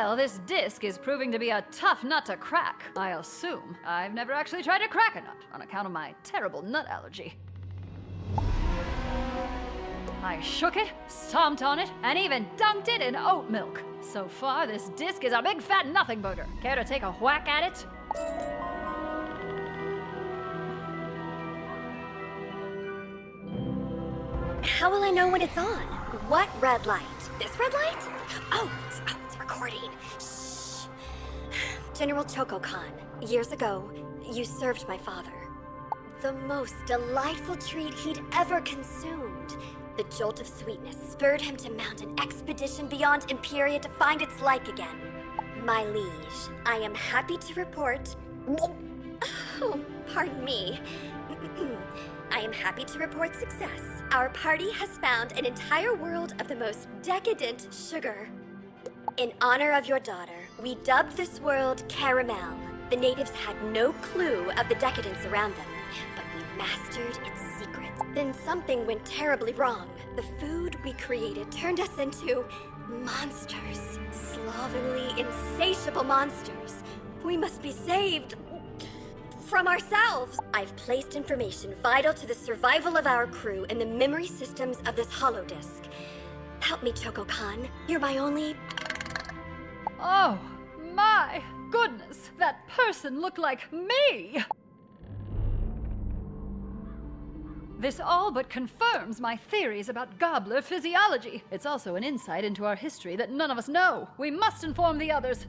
Well, this disc is proving to be a tough nut to crack, I assume. I've never actually tried to crack a nut on account of my terrible nut allergy. I shook it, stomped on it, and even dunked it in oat milk. So far, this disc is a big fat nothing burger. Care to take a whack at it? How will I know when it's on? What red light? This red light? Oh, it's recording. Shh. General Choco Khan, years ago, you served my father. The most delightful treat he'd ever consumed. The jolt of sweetness spurred him to mount an expedition beyond Imperia to find its like again. My liege, I am happy to report... Oh, pardon me. I am happy to report success. Our party has found an entire world of the most decadent sugar. In honor of your daughter, we dubbed this world Caramel. The natives had no clue of the decadence around them, but we mastered its secret. Then something went terribly wrong. The food we created turned us into monsters. Slovenly, insatiable monsters. We must be saved from ourselves. I've placed information vital to the survival of our crew in the memory systems of this holodisc. Help me, Choco Khan. You're my only... Oh, my goodness. That person looked like me. This all but confirms my theories about gobbler physiology. It's also an insight into our history that none of us know. We must inform the others.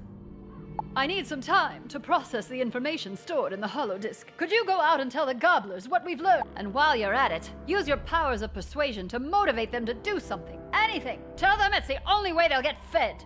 I need some time to process the information stored in the holodisc. Could you go out and tell the gobblers what we've learned? And while you're at it, use your powers of persuasion to motivate them to do something. Anything. Tell them it's the only way they'll get fed.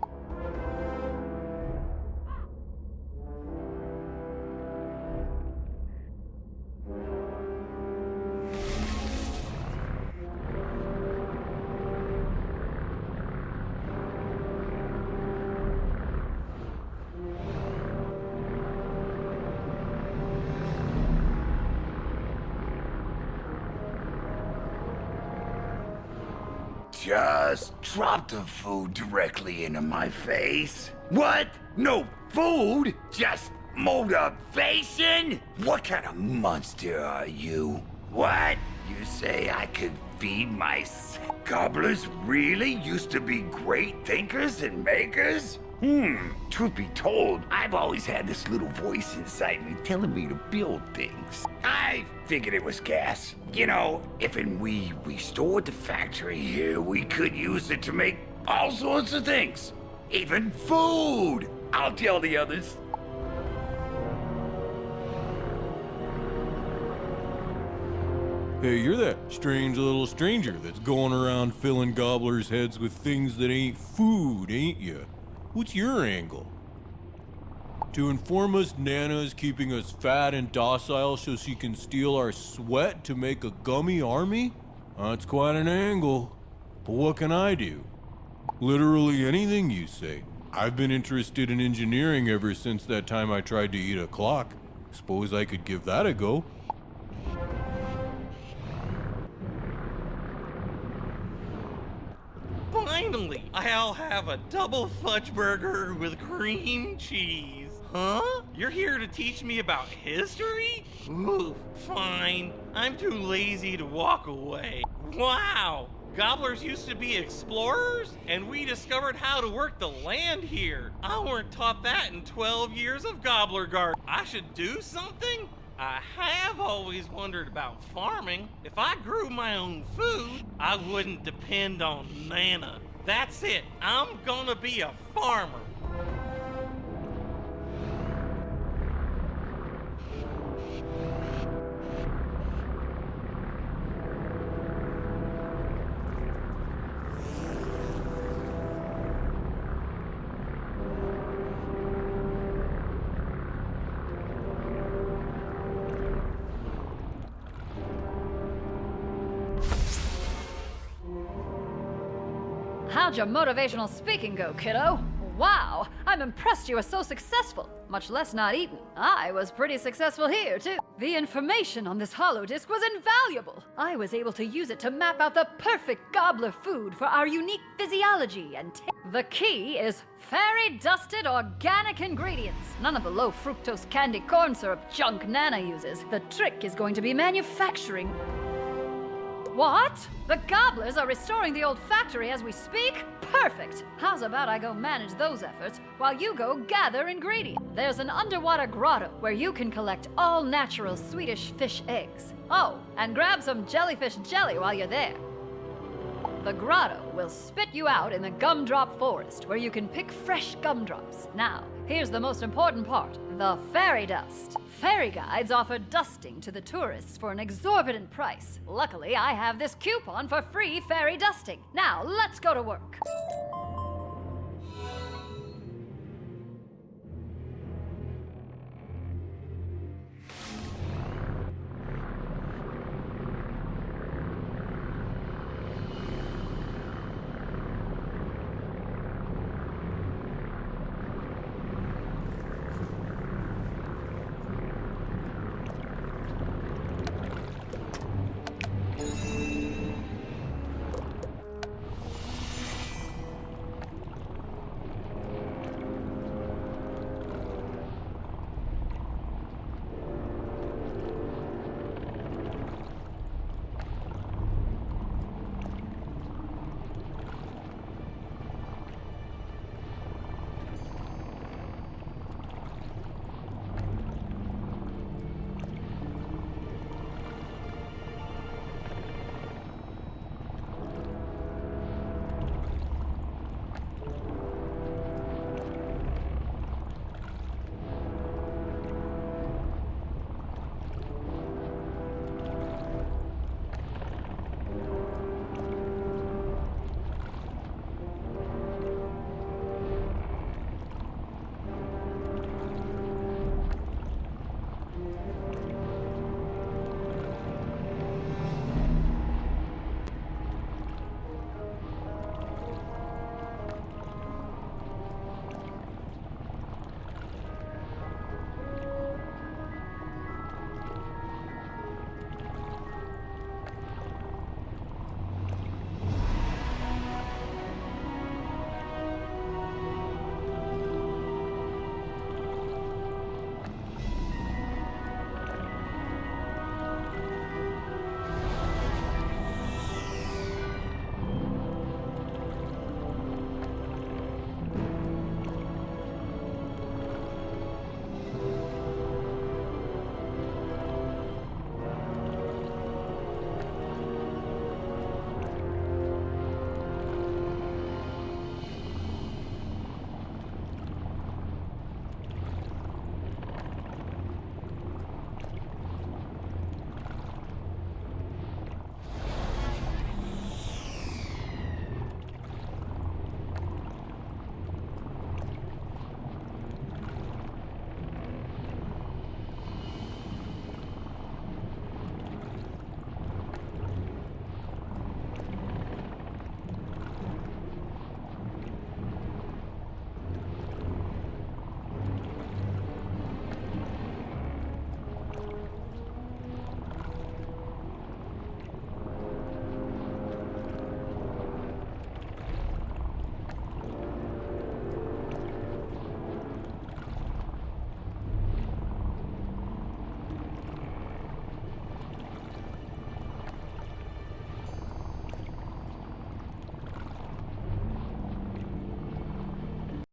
Just drop the food directly into my face. What? No food? Just motivation? What kind of monster are you? What? You say I could feed myself? Gobblers really used to be great thinkers and makers? Truth be told, I've always had this little voice inside me telling me to build things. I figured it was gas. You know, if and we restored the factory here, we could use it to make all sorts of things. Even food! I'll tell the others. Hey, you're that strange little stranger that's going around filling gobblers' heads with things that ain't food, ain't you? What's your angle? To inform us Nana's keeping us fat and docile so she can steal our sweat to make a gummy army? That's quite an angle. But what can I do? Literally anything you say. I've been interested in engineering ever since that time I tried to eat a clock. Suppose I could give that a go. Finally, I'll have a double fudge burger with cream cheese. Huh? You're here to teach me about history? Ooh, fine. I'm too lazy to walk away. Wow! Gobblers used to be explorers, and we discovered how to work the land here. I weren't taught that in 12 years of Gobbler Garden. I should do something? I have always wondered about farming. If I grew my own food, I wouldn't depend on Nana. That's it. I'm gonna be a farmer. How'd your motivational speaking go, kiddo? Wow, I'm impressed you were so successful, much less not eaten. I was pretty successful here, too. The information on this holodisc was invaluable. I was able to use it to map out the perfect gobbler food for our unique physiology and the key is fairy-dusted organic ingredients. None of the low-fructose candy corn syrup junk Nana uses. The trick is going to be manufacturing. What? The gobblers are restoring the old factory as we speak? Perfect! How's about I go manage those efforts while you go gather ingredients? There's an underwater grotto where you can collect all natural Swedish fish eggs. Oh, and grab some jellyfish jelly while you're there. The grotto will spit you out in the gumdrop forest where you can pick fresh gumdrops. Now, here's the most important part, the fairy dust. Fairy guides offer dusting to the tourists for an exorbitant price. Luckily, I have this coupon for free fairy dusting. Now, let's go to work.